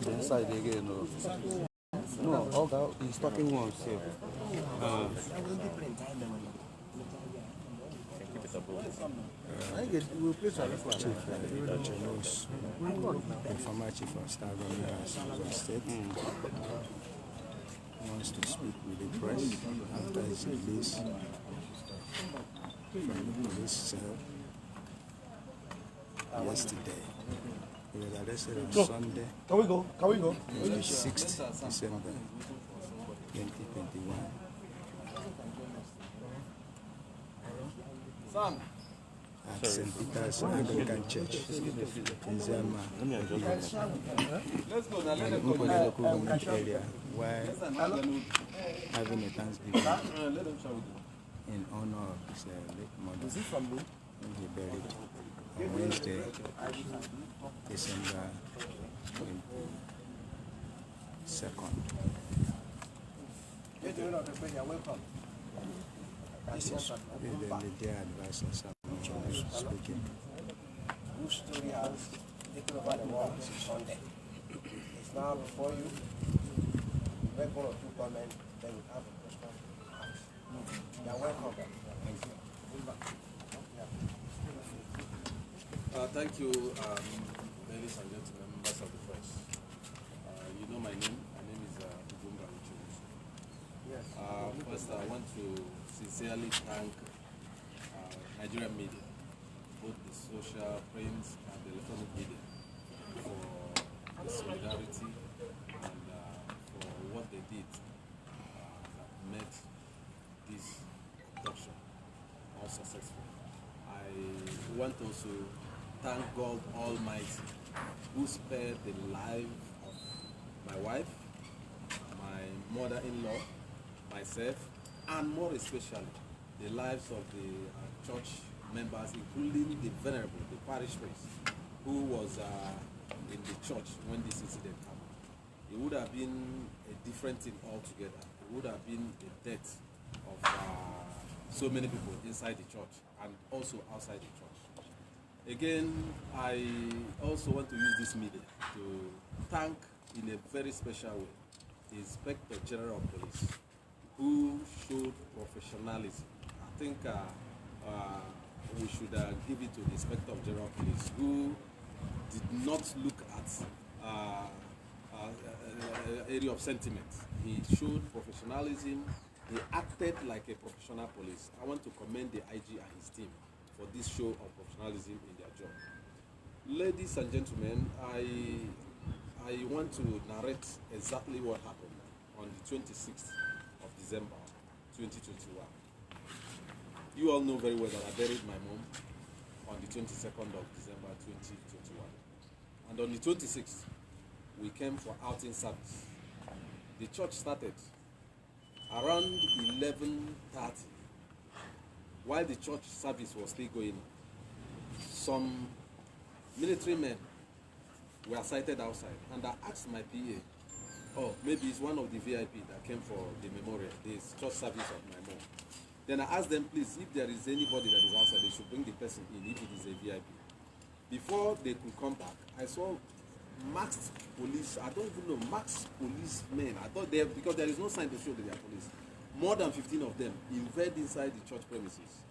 inside again. No, okay, he's talking one safe. We'll place our record. Informer chief of staff of State wants to speak with the press after his release from the police cell yesterday. He was arrested on Sunday. Can we go? 6th December 2021. At St. Peter's Anglican Church in Zama, Let's go now. an open local government area, while having a Thanksgiving in honor of his late mother, whom he buried on Wednesday, December 22nd. This is the dear advisor speaking. Whose story has taken over the world since Sunday. It's now before you. We make one or two comments, then we have a question to ask. You are welcome. Thank you. Thank you, ladies and gentlemen, members of the press. You know my name. My name is Nwosu. Yes. First, I want to sincerely thank Nigerian media, both the social, print, and the electronic media, for the solidarity and for what they did that made this production all successful. I want also thank God Almighty, who spared the life of my wife, my mother-in-law, myself, and more especially the lives of the church members, including the venerable, the parish priest, who was in the church when this incident happened. It would have been a different thing altogether. It would have been the death of so many people inside the church and also outside the church. Again, I also want to use this media to thank in a very special way the Inspector General of Police, who showed professionalism. I think we should give it to the Inspector General of Police, who did not look at area of sentiment. He showed professionalism. He acted like a professional police. I want to commend the IG and his team for this show of professionalism in their job. Ladies and gentlemen, I want to narrate exactly what happened on the 26th of December 2021. You all know very well that I buried my mom on the 22nd of December 2021. And on the 26th, we came for outing service. The church started around 11:30. While the church service was still going on, some military men were sighted outside, and I asked my PA, oh, maybe it's one of the VIP that came for the memorial, the church service of my mom. Then I asked them, please, if there is anybody that is outside, they should bring the person in if it is a VIP. Before they could come back, I saw masked police, I don't even know, masked policemen. I thought they, because there is no sign to show that they are police. More than 15 of them invaded inside the church premises.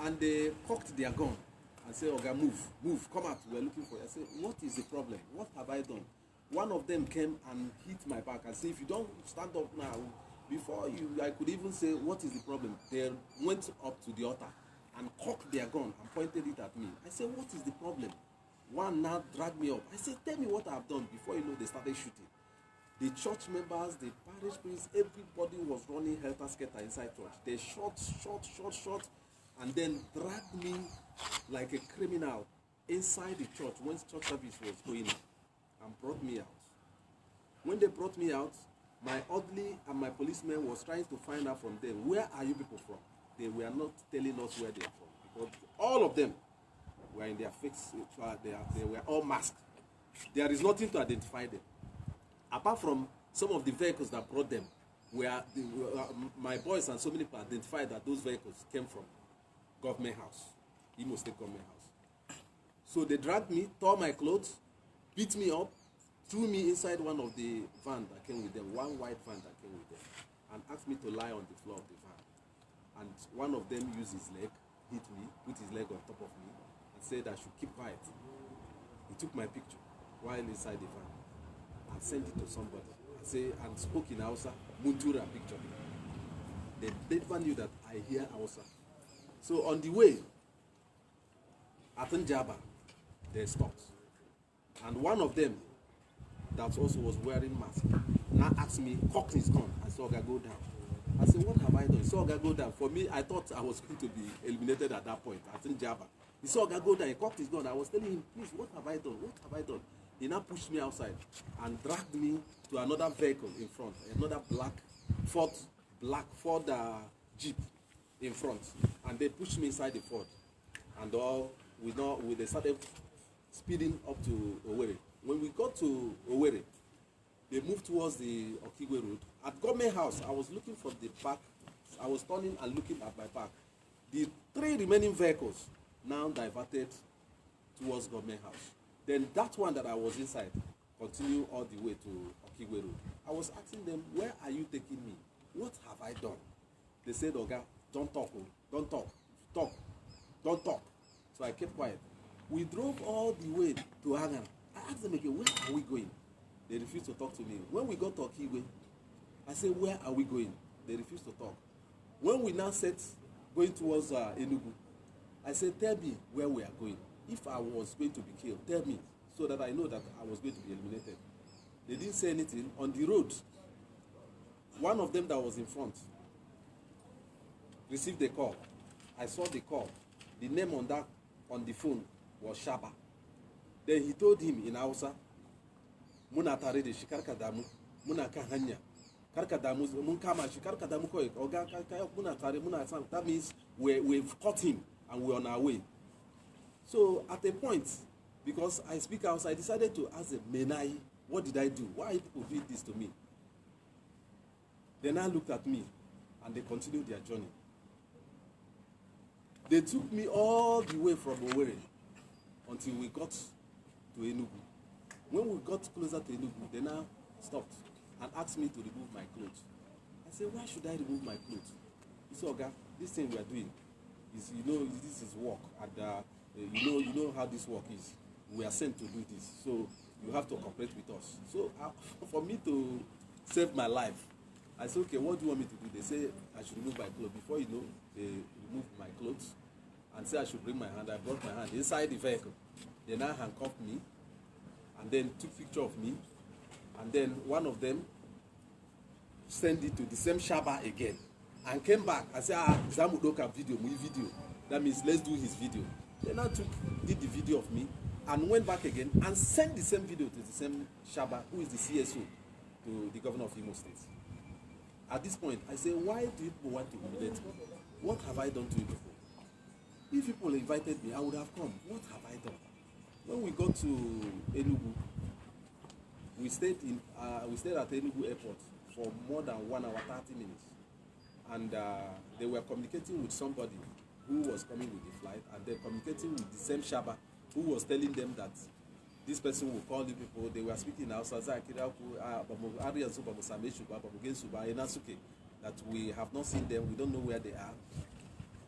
And they cocked their gun and said, okay, move, come out, we're looking for you. I said, what is the problem? What have I done? One of them came and hit my back and said, if you don't stand up now, before you, I could even say, what is the problem? They went up to the altar and cocked their gun and pointed it at me. I said, what is the problem? One now dragged me up. I said, tell me what I've done. Before you know, they started shooting. The church members, the parish priests, everybody was running helter-skelter inside church. They shot, and then dragged me like a criminal inside the church when church service was going on and brought me out. When they brought me out, my orderly and my policemen was trying to find out from them, where are you people from? They were not telling us where they are from, because all of them were in their face, they were all masked. There is nothing to identify them. Apart from some of the vehicles that brought them, where my boys and so many people identified that those vehicles came from government house. Imo State Government House. So they dragged me, tore my clothes, beat me up, threw me inside one of the van that came with them, one white van that came with them, and asked me to lie on the floor of the van. And one of them used his leg, hit me, put his leg on top of me, and said I should keep quiet. He took my picture while inside the van and sent it to somebody. And spoke in Hausa, Muntura picture. They never knew that I hear Hausa. So on the way, at Njaba, they stopped. And one of them, that also was wearing mask, now asked me, cocked his gun, and saw Oga go down. I said, what have I done? He saw Oga go down. For me, I thought I was going to be eliminated at that point, at Njaba. He saw Oga go down, he cocked his gun. I was telling him, please, what have I done? What have I done? He now pushed me outside and dragged me to another vehicle in front, another Ford Jeep in front. And they pushed me inside the Ford. And they started speeding up to Owerri. When we got to Owerri, they moved towards the Okigwe Road. At Government House, I was looking for the back. I was turning and looking at my back. The 3 remaining vehicles now diverted towards Government House. Then that one that I was inside continued all the way to Okigwe Road. I was asking them, where are you taking me? What have I done? They said, Oga, don't talk, don't talk, don't talk. So I kept quiet. We drove all the way to Hangana. I asked them again, where are we going? They refused to talk to me. When we got to Okigwe, I said, where are we going? They refused to talk. When we now set going towards Enugu, I said, tell me where we are going. If I was going to be killed, tell me, so that I know that I was going to be eliminated. They didn't say anything. On the road, one of them that was in front received a call. I saw the call. The name on the phone was Shaba. Then he told him in Hausa, Muna tare da shi karkadamu, muna kan hanya. Karkadamu mun kama shi karkadamu koi. Oga muna tare muna san. That means we've caught him and we're on our way. So at a point, because I speak Hausa, I decided to ask them, Menai, what did I do? Why people did this to me? They now looked at me and they continued their journey. They took me all the way from Owerri until we got to Enugu. When we got closer to Enugu, they now stopped and asked me to remove my clothes. I said, why should I remove my clothes? He said, Oga, this thing we are doing is, this is work, and you know how this work is. We are sent to do this, so you have to cooperate with us. So for me to save my life, I said, okay, what do you want me to do? They say I should remove my clothes. Before you know, they removed my clothes and said I should bring my hand. I brought my hand inside the vehicle. They now handcuffed me and then took picture of me. And then one of them sent it to the same Shaba again and came back and said, Zamudoka video. That means let's do his video. They now did the video of me and went back again and sent the same video to the same Shaba, who is the CSO, to the governor of Imo State. At this point, I say, why do people want to humiliate me? What have I done to you before? If people invited me, I would have come. What have I done? When we got to Enugu, we stayed at Enugu Airport for more than 1 hour, 30 minutes. And they were communicating with somebody who was coming with the flight, and they're communicating with the same Shaba who was telling them that this person will call the people. They were speaking now, that we have not seen them, we don't know where they are.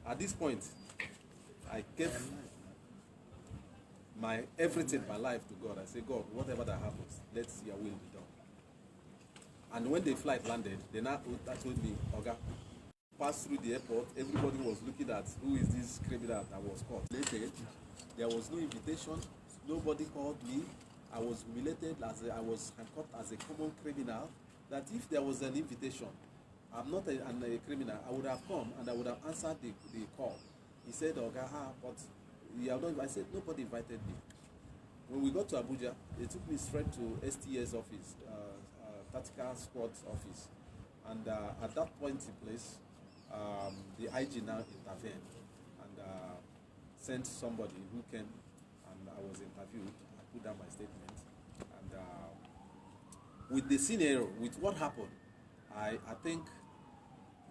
At this point, I gave my everything, my life to God. I say, God, whatever that happens, let your will be done. And when the flight landed, they now told me, Oga, passed through the airport, everybody was looking at who is this criminal that was caught. Later, there was no invitation. Nobody called me. I was humiliated I was handcuffed as a common criminal. That if there was an invitation, I'm not a criminal, I would have come and I would have answered the call. He said, Oga, but you have not. I said, nobody invited me. When we got to Abuja, they took me straight to STS office, Tactical Squad's office. And at that point in place, the IG now intervened and sent somebody who came, and I was interviewed. I put down my statement, and with the scenario, with what happened, I think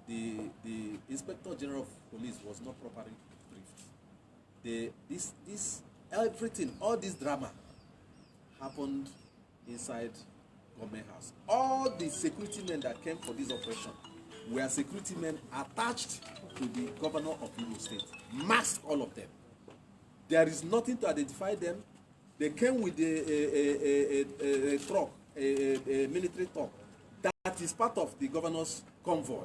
the Inspector General of Police was not properly briefed. everything, all this drama happened inside government house. All the security men that came for this operation were security men attached to the governor of Imo State. Masked, all of them. There is nothing to identify them. They came with a truck, a military truck. That is part of the governor's convoy.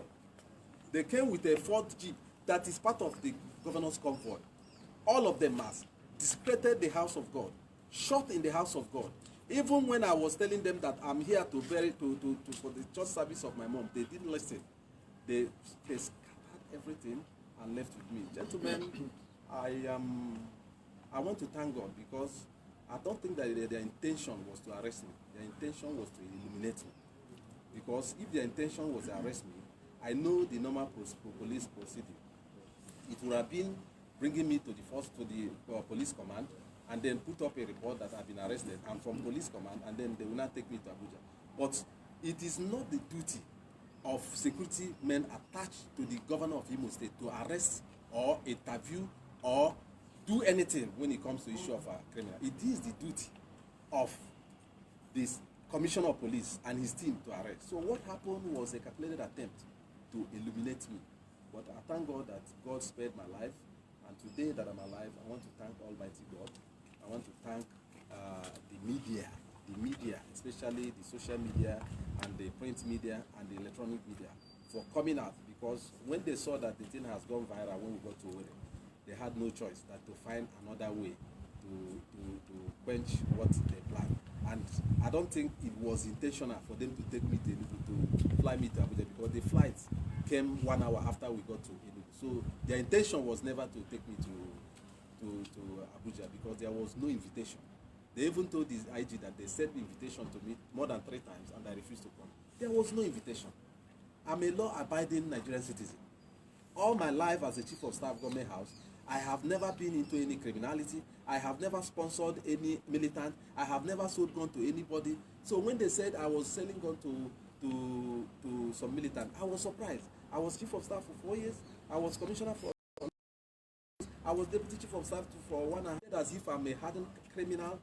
They came with a Ford Jeep. That is part of the governor's convoy. All of them masked. Desecrated the house of God. Shot in the house of God. Even when I was telling them that I'm here to for the church service of my mom, they didn't listen. They scattered everything and left with me. Gentlemen, I want to thank God because I don't think that their intention was to arrest me. Their intention was to eliminate me. Because if their intention was to arrest me, I know the normal police procedure. It would have been bringing me to the police command and then put up a report that I've been arrested. I'm from police command, and then they will not take me to Abuja. But it is not the duty of security men attached to the governor of Imo State to arrest or interview or do anything when it comes to issue of a criminal. It is the duty of this commissioner of police and his team to arrest. So what happened was a calculated attempt to eliminate me. But I thank God that God spared my life. And today that I'm alive, I want to thank Almighty God. I want to thank the media, especially the social media and the print media and the electronic media for coming out, because when they saw that the thing has gone viral when we got to Owerri, they had no choice than to find another way to quench what they planned. And I don't think it was intentional for them to take me to fly me to Abuja, because the flight came 1 hour after we got to Enugu. So their intention was never to take me to Abuja, because there was no invitation. They even told the IG that they sent the invitation to me more than 3 times and I refused to come. There was no invitation. I'm a law-abiding Nigerian citizen. All my life as a chief of staff government house, I have never been into any criminality. I have never sponsored any militant. I have never sold gun to anybody. So when they said I was selling gun to some militant, I was surprised. I was chief of staff for 4 years. I was commissioner for. I was deputy chief of staff for 1 year, as if I'm a hardened criminal.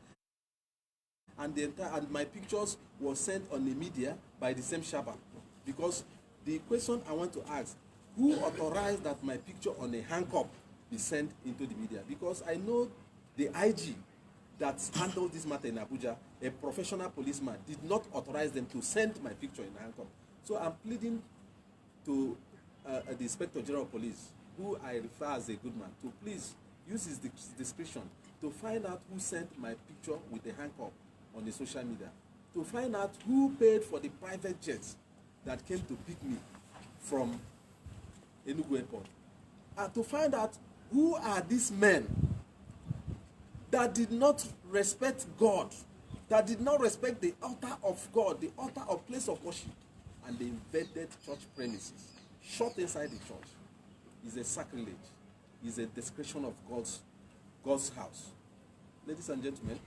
And my pictures were sent on the media by the same Shaba. Because the question I want to ask, who authorized that my picture on a handcuff be sent into the media? Because I know the IG that handled this matter in Abuja, a professional policeman, did not authorize them to send my picture in a handcuff. So I'm pleading to the Inspector General of Police, who I refer as a good man, to please use his discretion to find out who sent my picture with the handcuff on the social media, to find out who paid for the private jets that came to pick me from Enugu Airport, and to find out who are these men that did not respect God, that did not respect the altar of God, the altar of place of worship, and they invaded church premises, shot inside the church. Is a sacrilege, is a desecration of God's house. Ladies and gentlemen,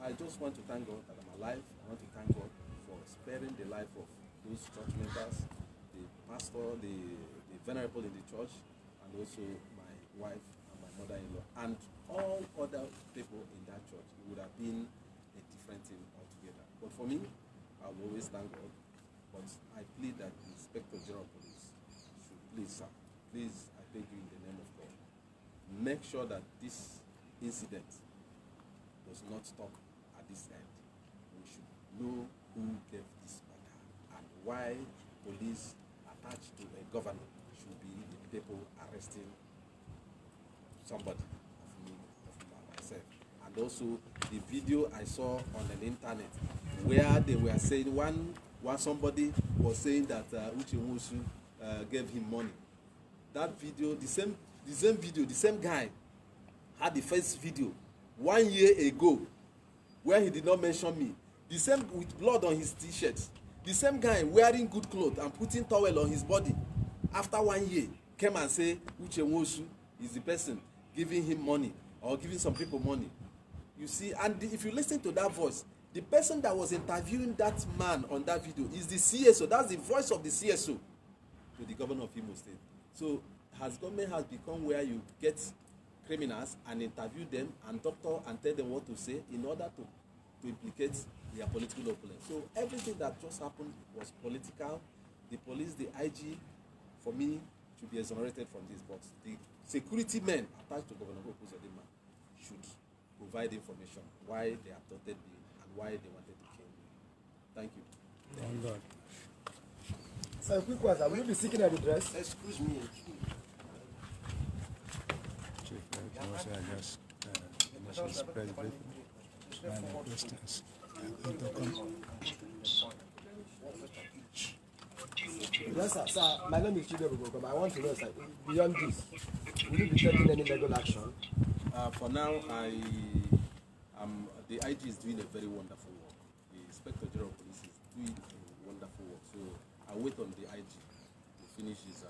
I just want to thank God that I'm alive. I want to thank God for sparing the life of those church members, the pastor, the venerable in the church, and also my wife and my mother-in-law, and all other people in that church. It would have been a different thing altogether. But for me, I will always thank God. But I plead that the Inspector General of Police should please, sir, please, I beg you in the name of God, make sure that this incident does not stop at this end. We should know who gave this order and why police attached to a governor should be the people arresting somebody of myself. And also the video I saw on the internet where they were saying one somebody was saying that uche Nwosu gave him money. That video, the same video, the same guy had the first video 1 year ago where he did not mention me. The same with blood on his t-shirts. The same guy wearing good clothes and putting towel on his body. After 1 year, came and say Uche Nwosu is the person giving him money or giving some people money. You see, and if you listen to that voice, the person that was interviewing that man on that video is the CSO. That's the voice of the CSO to the governor of Imo State. So, government has become where you get criminals and interview them and doctor and tell them what to say in order to implicate their political opponent. So everything that just happened was political. The police, the IG, for me, should be exonerated from this. But the security men attached to Governor Okuzodima should provide information why they abducted me and why they wanted to kill me. Thank you. Thank God. So, a quick one, sir. Will you be seeking a redress? Excuse me. Chief, also I just express briefly my questions. I'm going to come. Yes, sir. Sir, my name is Chido Rugokom. I want to know, sir, beyond this, will you be taking any legal action? For now, the IG is doing a very wonderful work. The Inspector General of Police is doing a wonderful work. So I wait on the IG to finish his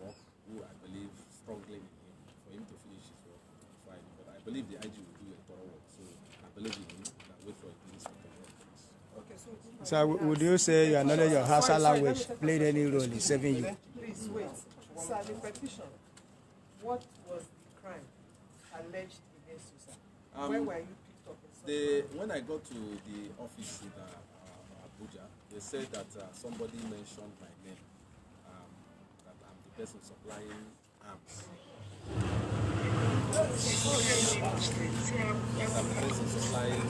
work, who I believe strongly in him, for him to finish his work. Fine. But I believe the IG will do a thorough work. So I believe in him and I wait for the Inspector General of Police. Okay, so would you say your knowledge of Hausa language played any role in saving you? Please wait. Sir, the petition, what was the crime alleged against you, sir? When were you picked up in when I got to the office in Abuja, they said that somebody mentioned my name, that I'm the person supplying arms. I'm the person supplying.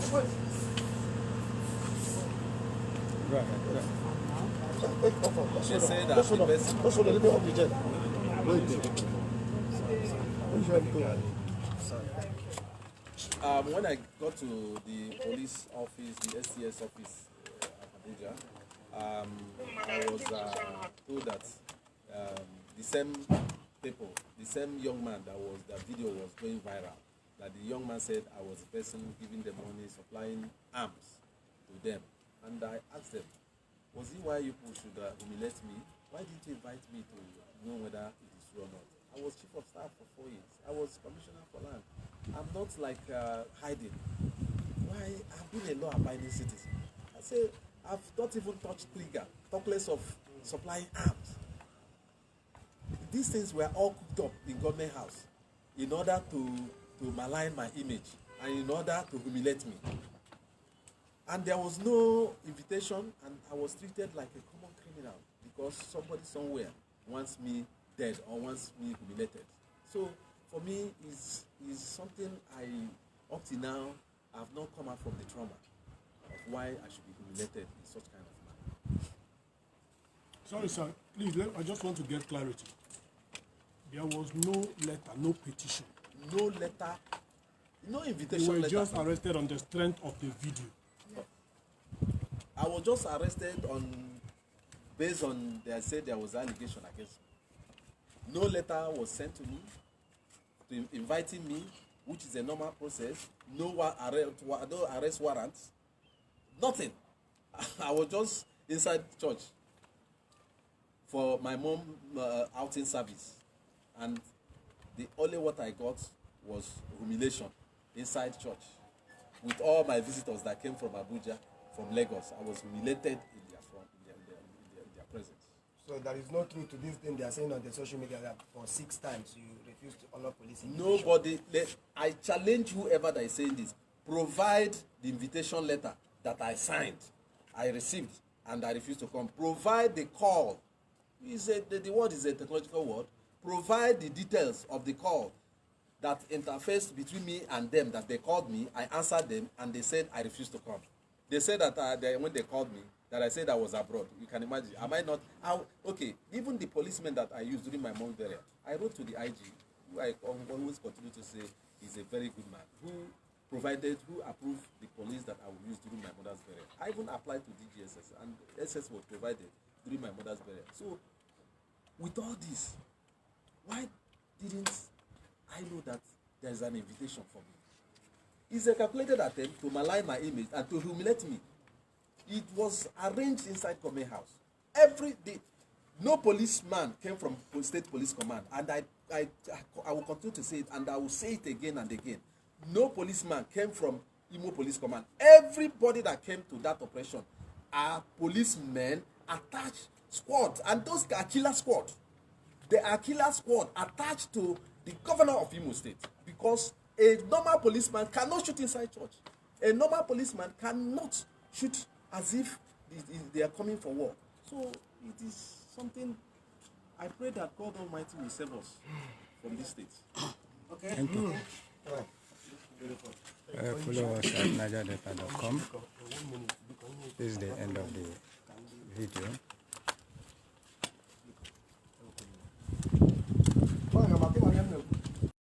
Right. They say that the person. Let me off the jet. When I got to the police office, the SCS office at Abuja, I was told that the same people, the same young man that video was going viral, that the young man said I was the person giving them money, supplying arms to them. And I asked them, was it why you people should humiliate me? Why didn't you invite me to know whether it is true or not? I was chief of staff for 4 years. I was commissioner for land. I'm not like hiding. Why? I've been a law-abiding citizen. I say, I've not even touched trigger, talk less of supplying arms. These things were all cooked up in government house in order to malign my image and in order to humiliate me. And there was no invitation, and I was treated like a common criminal because somebody somewhere wants me dead or wants me humiliated. So for me, is something up till now, I have not come out from the trauma of why I should be humiliated in such kind of manner. Sorry, sir. Please, I just want to get clarity. There was no letter, no petition. No letter, no invitation You were letter. just arrested on the strength of the video. I was just arrested based on, they said there was allegation against me. No letter was sent to me inviting me, which is a normal process. No arrest warrants. Nothing. I was just inside church for my mom outing service. And the only what I got was humiliation inside church with all my visitors that came from Abuja, from Lagos. I was humiliated in their presence. So there is no truth to this thing they are saying on the social media that for 6 times you refuse to honor police invitation. Nobody, I challenge whoever that is saying this, provide the invitation letter that I signed, I received, and I refused to come. Provide the call. The word is a technological word. Provide the details of the call that interfaced between me and them, that they called me, I answered them, and they said I refused to come. They said that when they called me, that I said I was abroad. You can imagine. Am I not? Okay, even the policeman that I used during my mom's burial, I wrote to the IG, who I always continue to say is a very good man, who approved the police that I would use during my mother's burial. I even applied to DGSS, and SS was provided during my mother's burial. So, with all this, why didn't I know that there is an invitation for me? It's a calculated attempt to malign my image and to humiliate me. It was arranged inside Government House. Every day, no policeman came from State Police Command, and I will continue to say it, and I will say it again and again. No policeman came from Imo Police Command. Everybody that came to that operation are policemen attached squad, and those are killer squad. They are killer squad attached to the governor of Imo State, because a normal policeman cannot shoot inside church. A normal policeman cannot shoot as if they are coming for war. So it is something. I pray that God Almighty will save us from this state. Okay. Thank you. Follow us at nigerdata.com. This is the end of the video.